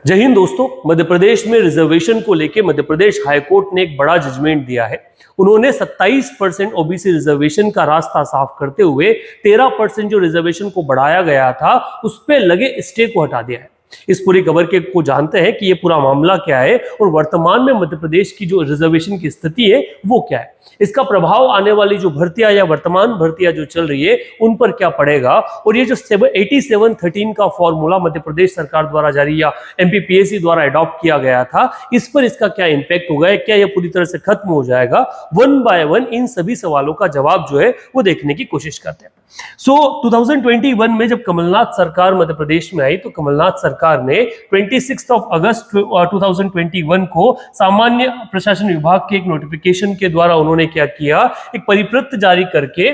जय हिंद दोस्तों। मध्य प्रदेश में रिजर्वेशन को लेकर मध्य प्रदेश हाईकोर्ट ने एक बड़ा जजमेंट दिया है। उन्होंने 27% ओबीसी रिजर्वेशन का रास्ता साफ करते हुए 13% जो रिजर्वेशन को बढ़ाया गया था उस पे लगे स्टे को हटा दिया है। इस पूरी खबर के को जानते हैं कि ये पूरा मामला क्या है और वर्तमान में मध्य प्रदेश की जो रिजर्वेशन की स्थिति है वो क्या है, इसका प्रभाव आने वाली जो भर्तियां या वर्तमान भर्तियां जो चल रही है उन पर क्या पड़ेगा, और ये जो 8713 का फॉर्मूला मध्य प्रदेश सरकार द्वारा जारी या एमपीपीएससी द्वारा अडॉप्ट किया गया था, इस पर इसका क्या इंपैक्ट होगा, क्या यह पूरी तरह से खत्म हो जाएगा। वन बाय वन इन सभी सवालों का जवाब जो है वो देखने की कोशिश करते हैं। 2021 में जब कमलनाथ सरकार मध्य प्रदेश में आई तो कमलनाथ सरकार ने 26 अगस्त 2021 को सामान्य प्रशासन विभाग के एक नोटिफिकेशन के द्वारा उन्होंने क्या किया, एक परिपत्र जारी करके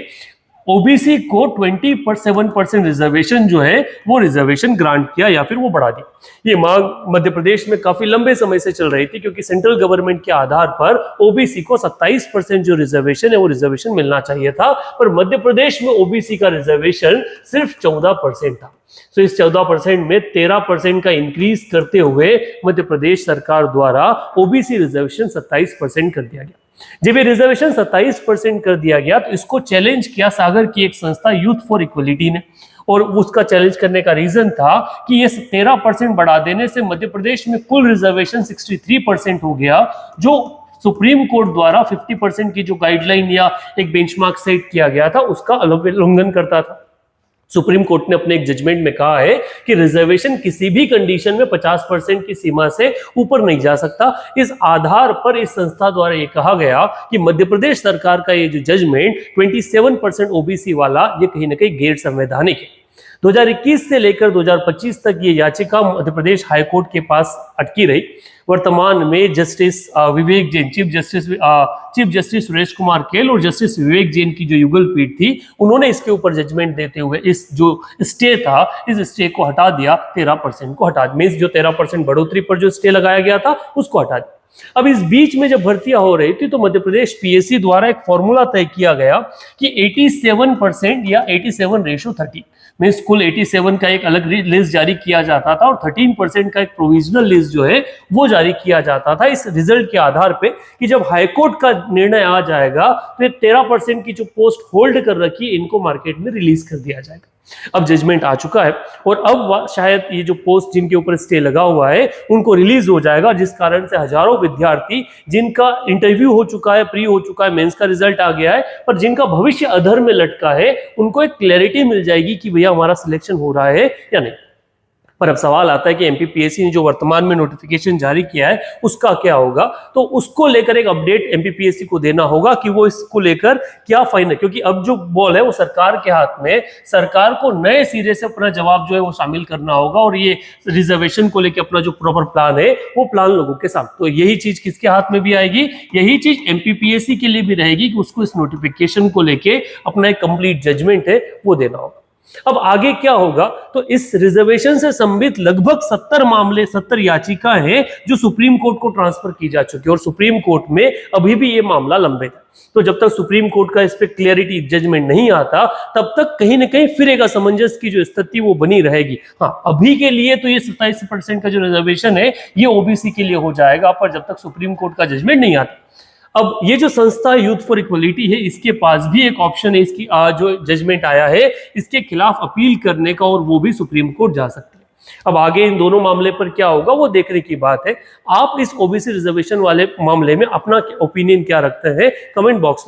ओबीसी को 27% रिजर्वेशन जो है वो रिजर्वेशन ग्रांट किया या फिर वो बढ़ा दी। ये मांग मध्य प्रदेश में काफी लंबे समय से चल रही थी क्योंकि सेंट्रल गवर्नमेंट के आधार पर ओबीसी को 27% जो रिजर्वेशन है वो रिजर्वेशन मिलना चाहिए था, पर मध्य प्रदेश में ओबीसी का रिजर्वेशन सिर्फ 14% था। तो इस 14% में 13% का इंक्रीज करते हुए मध्य प्रदेश सरकार द्वारा ओबीसी रिजर्वेशन 27% कर दिया गया। जब ये रिजर्वेशन 27% कर दिया गया तो इसको चैलेंज किया सागर की एक संस्था यूथ फॉर इक्वलिटी ने, और उसका चैलेंज करने का रीजन था कि ये 13% बढ़ा देने से मध्य प्रदेश में कुल रिजर्वेशन 63% हो गया, जो सुप्रीम कोर्ट द्वारा 50% की जो गाइडलाइन या एक बेंचमार्क सेट किया गया था उसका उल्लंघन करता था। सुप्रीम कोर्ट ने अपने एक जजमेंट में कहा है कि रिजर्वेशन किसी भी कंडीशन में 50% की सीमा से ऊपर नहीं जा सकता। इस आधार पर इस संस्था द्वारा ये कहा गया कि मध्य प्रदेश सरकार का ये जो जजमेंट 27% ओबीसी वाला ये कहीं ना कहीं गैर संवैधानिक है। 2021 से लेकर 2025 तक ये याचिका मध्य प्रदेश हाईकोर्ट के पास अटकी रही। वर्तमान में जस्टिस विवेक जैन, चीफ जस्टिस सुरेश कुमार कैल और जस्टिस विवेक जैन की जो युगल पीठ थी, उन्होंने इसके ऊपर जजमेंट देते हुए इस जो स्टे था इस स्टे को हटा दिया, 13% को हटा दिया। जो 13% बढ़ोतरी पर जो स्टे लगाया गया था उसको हटा दिया। अब इस बीच में जब भर्तियां हो रही थी तो मध्य प्रदेश पीएससी द्वारा एक फॉर्मूला तय किया गया कि 87% या 87:30 में कुल 87 का एक अलग लिस्ट जारी किया जाता था और 13% का एक प्रोविजनल लिस्ट जो है वो जारी किया जाता था इस रिजल्ट के आधार पे कि जब हाईकोर्ट का निर्णय आ जाएगा तो 13% की जो पोस्ट होल्ड कर रखी इनको मार्केट में रिलीज कर दिया जाएगा। अब जजमेंट आ चुका है और अब शायद ये जो पोस्ट जिनके ऊपर स्टे लगा हुआ है उनको रिलीज हो जाएगा, जिस कारण से हजारों विद्यार्थी जिनका इंटरव्यू हो चुका है, प्री हो चुका है, मेंस का रिजल्ट आ गया है, पर जिनका भविष्य अधर में लटका है उनको एक क्लैरिटी मिल जाएगी कि भैया हमारा सिलेक्शन हो रहा है या नहीं। पर अब सवाल आता है कि एमपीपीएससी ने जो वर्तमान में नोटिफिकेशन जारी किया है उसका क्या होगा, तो उसको लेकर एक अपडेट एमपीपीएससी को देना होगा कि वो इसको लेकर क्या फाइनल, क्योंकि अब जो बॉल है वो सरकार के हाथ में, सरकार को नए सिरे से अपना जवाब जो है वो शामिल करना होगा और ये रिजर्वेशन को लेकर अपना जो प्रॉपर प्लान है वो प्लान लोगों के साथ, तो यही चीज किसके हाथ में भी आएगी, यही चीज एमपीपीएससी के लिए भी रहेगी कि उसको इस नोटिफिकेशन को लेकर अपना एक कंप्लीट जजमेंट है वो देना होगा। अब आगे क्या होगा, तो इस रिजर्वेशन से संबंधित लगभग 70 याचिकाएं हैं जो सुप्रीम कोर्ट को ट्रांसफर की जा चुकी है और सुप्रीम कोर्ट में अभी भी ये मामला लंबित है। तो जब तक सुप्रीम कोर्ट का इस पे क्लियरिटी जजमेंट नहीं आता तब तक कहीं ना कहीं फिर एक असमंजस की जो स्थिति वो बनी रहेगी। हाँ, अभी के लिए तो ये 27% का जो रिजर्वेशन है ये ओबीसी के लिए हो जाएगा, पर जब तक सुप्रीम कोर्ट का जजमेंट नहीं आता। अब ये जो संस्था यूथ फॉर इक्वलिटी है इसके पास भी एक ऑप्शन है, इसकी जो जजमेंट आया है इसके खिलाफ अपील करने का, और वो भी सुप्रीम कोर्ट जा सकती है। अब आगे इन दोनों मामले पर क्या होगा वो देखने की बात है। आप इस ओबीसी रिजर्वेशन वाले मामले में अपना ओपिनियन क्या रखते हैं, कमेंट बॉक्स में